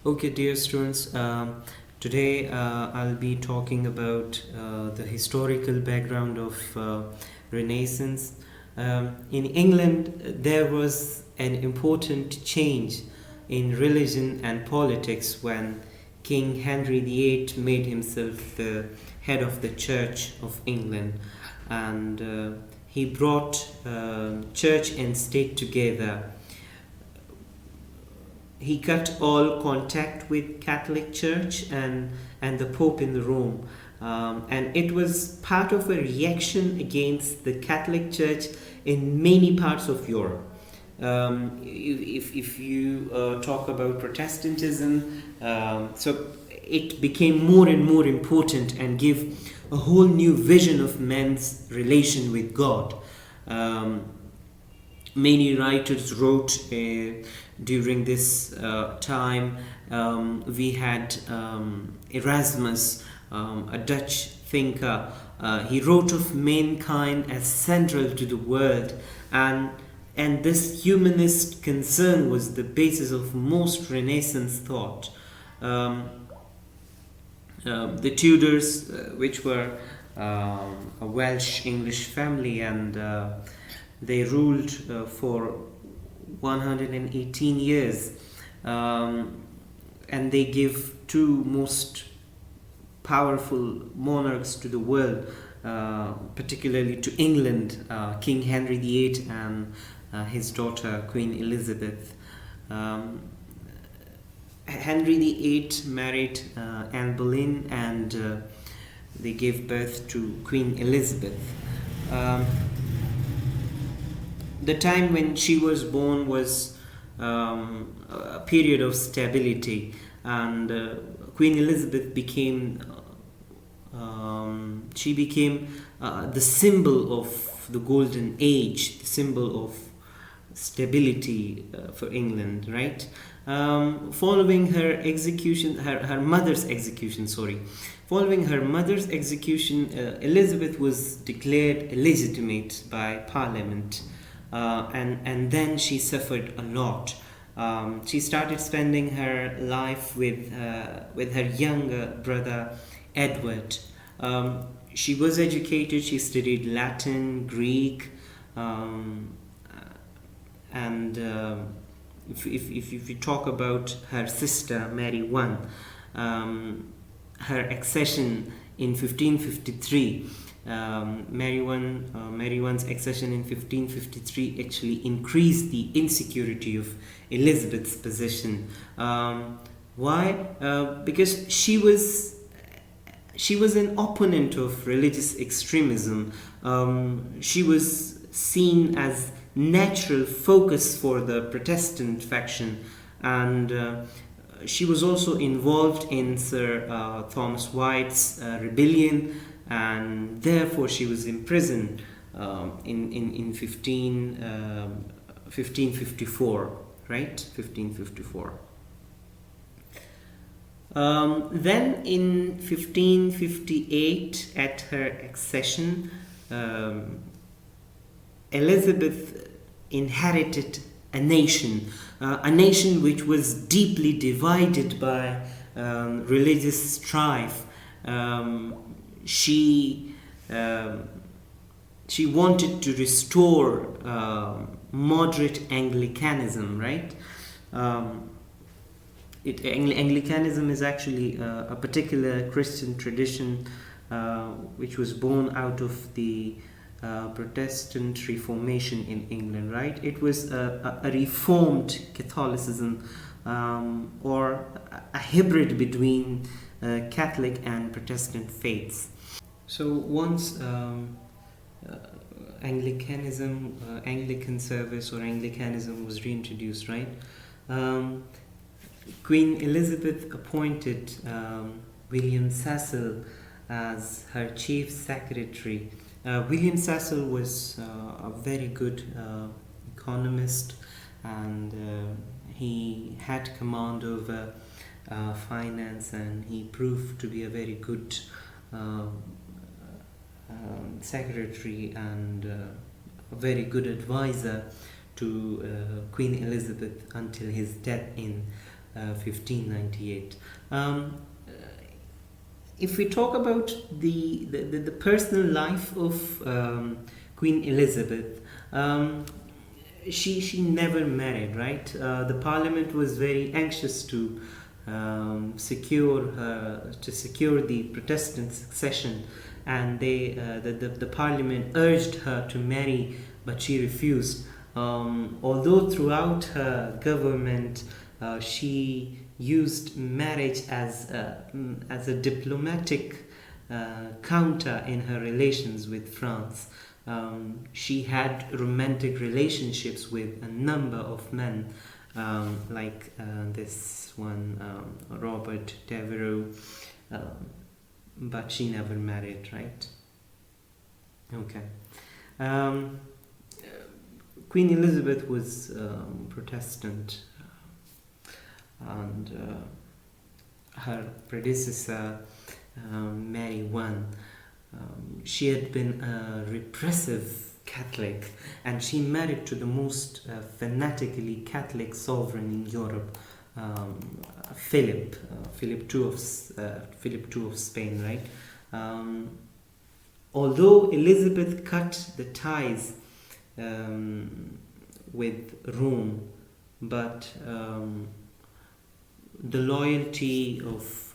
Okay, dear students, today I'll be talking about the historical background of Renaissance. In England, there was an important change in religion and politics when King Henry VIII made himself the head of the Church of England, and he brought church and state together. He cut all contact with Catholic Church and the Pope in the Rome. And it was part of a reaction against the Catholic Church in many parts of Europe. If you talk about Protestantism, so it became more and more important and gave a whole new vision of man's relation with God. Many writers wrote during this time. We had Erasmus, a Dutch thinker. He wrote of mankind as central to the world, and this humanist concern was the basis of most Renaissance thought. The Tudors, which were a Welsh English family, and they ruled for 118 years, and they give two most powerful monarchs to the world, particularly to England, King Henry VIII and his daughter Queen Elizabeth. Henry VIII married Anne Boleyn, and they gave birth to Queen Elizabeth. The time when she was born was a period of stability, and Queen Elizabeth became the symbol of the golden age, the symbol of stability for England, right? Following her execution, her mother's execution, following her mother's execution, Elizabeth was declared illegitimate by Parliament. And then she suffered a lot. She started spending her life with her younger brother Edward. She was educated. She studied Latin, Greek, and if you talk about her sister Mary I, her accession in 1553. Mary I's accession in 1553 actually increased the insecurity of Elizabeth's position. Why? Because she was an opponent of religious extremism. She was seen as natural focus for the Protestant faction, and she was also involved in Sir Thomas White's rebellion, and therefore she was imprisoned in 1554, right? 1554. Then in 1558, at her accession, Elizabeth inherited a nation which was deeply divided by religious strife. She wanted to restore moderate Anglicanism, right? Anglicanism is actually a particular Christian tradition which was born out of the Protestant Reformation in England, right? It was a reformed Catholicism, or a hybrid between Catholic and Protestant faiths. So once Anglican service or Anglicanism was reintroduced, right? Queen Elizabeth appointed William Cecil as her chief secretary. William Cecil was a very good economist, and he had command over finance, and he proved to be a very good secretary and a very good advisor to Queen Elizabeth until his death in 1598. If we talk about the personal life of Queen Elizabeth, she never married, right? The Parliament was very anxious to secure the Protestant succession, and the Parliament urged her to marry, but she refused. Although throughout her government, she used marriage as a diplomatic counter in her relations with France. She had romantic relationships with a number of men, like this one, Robert Devereux, but she never married, right? Okay. Um, Queen Elizabeth was Protestant, and her predecessor, Mary I, she had been a repressive Catholic, and she married to the most fanatically Catholic sovereign in Europe, Philip II of Spain, right? Although Elizabeth cut the ties with Rome, but the loyalty of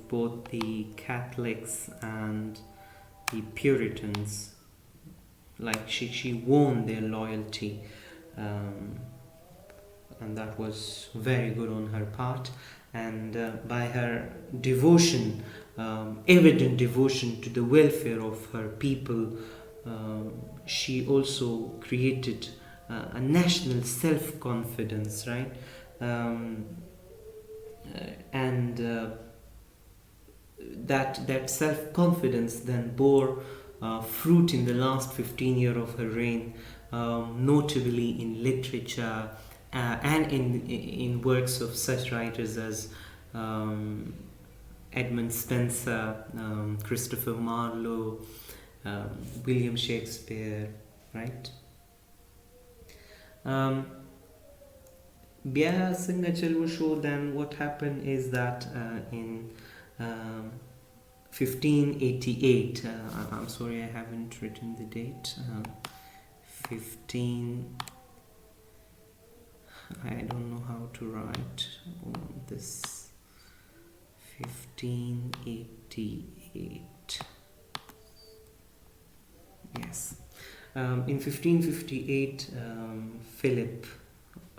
both the Catholics and the Puritans, like she won their loyalty, and that was very good on her part. And by her devotion, evident devotion to the welfare of her people, she also created a national self-confidence, right? And that self-confidence then bore fruit in the last 15 years of her reign, notably in literature and in works of such writers as Edmund Spenser, Christopher Marlowe, William Shakespeare, right? Then what happened is that in 1588, I'm sorry, I haven't written the date. 15. I don't know how to write on this. 1588. Yes. In 1558,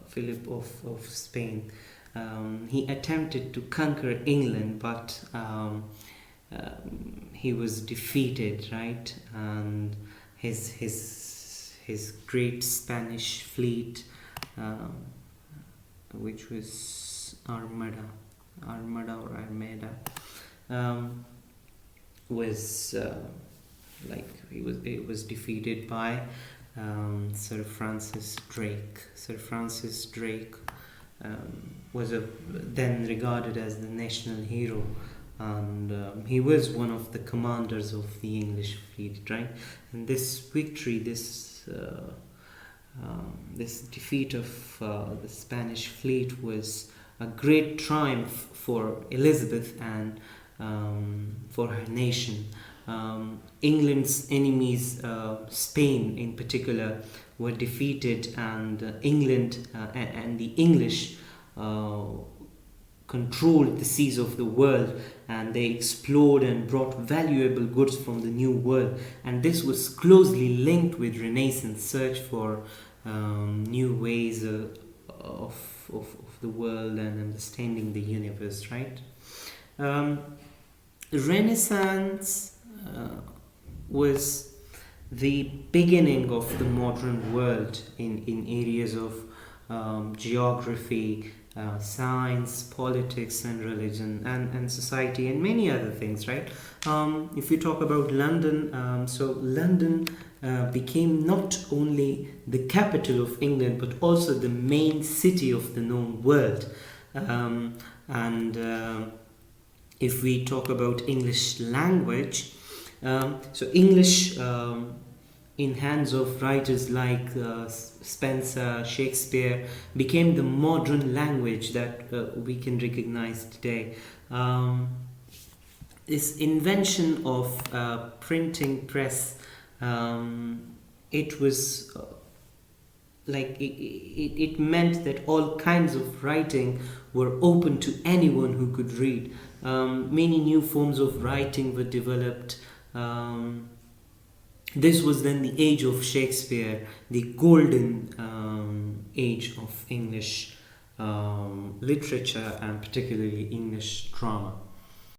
Philip of Spain, he attempted to conquer England, but he was defeated, right? And his great Spanish fleet, which was Armada, was it was defeated by Sir Francis Drake. Sir Francis Drake was then regarded as the national hero, and he was one of the commanders of the English fleet, right? And this victory, this defeat of the Spanish fleet was a great triumph for Elizabeth and for her nation. England's enemies, Spain in particular, were defeated, and England and the English controlled the seas of the world, and they explored and brought valuable goods from the New World. And this was closely linked with Renaissance search for new ways of the world and understanding the universe, right? Renaissance was the beginning of the modern world in areas of geography, science, politics and religion and society and many other things, right? If you talk about London, so London became not only the capital of England but also the main city of the known world. And if we talk about English language, So English, in hands of writers like Spencer, Shakespeare, became the modern language that we can recognize today. This invention of printing press, it was it meant that all kinds of writing were open to anyone who could read. Many new forms of writing were developed. This was then the age of Shakespeare, the golden age of English literature and particularly English drama.